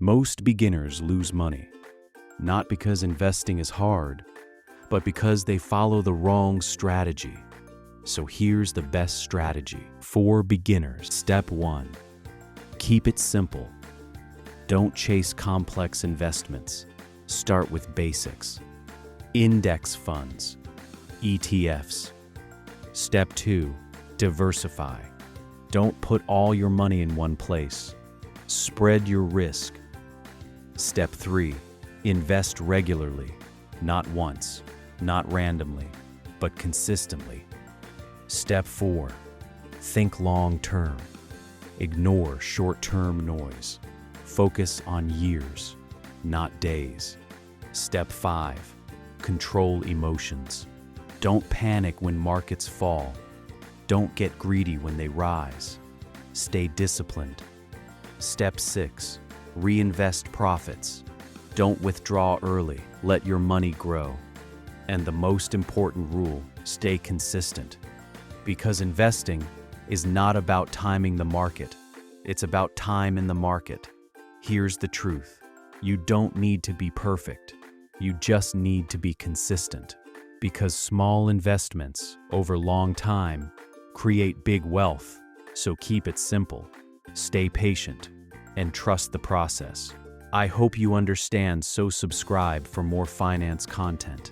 Most beginners lose money, not because investing is hard, but because they follow the wrong strategy. So here's the best strategy for beginners. Step 1. Keep it simple. Don't chase complex investments. Start with basics. Index funds, ETFs. Step 2. Diversify. Don't put all your money in one place. Spread your risk. Step 3. Invest regularly, not once, not randomly, but consistently. Step 4. Think long-term. Ignore short-term noise. Focus on years, not days. Step 5. Control emotions. Don't panic when markets fall. Don't get greedy when they rise. Stay disciplined. Step 6. Reinvest profits. Don't withdraw early. Let your money grow. And the most important rule, stay consistent. Because investing is not about timing the market. It's about time in the market. Here's the truth. You don't need to be perfect. You just need to be consistent. Because small investments over long time create big wealth. So keep it simple, stay patient, and trust the process. I hope you understand, so subscribe for more finance content.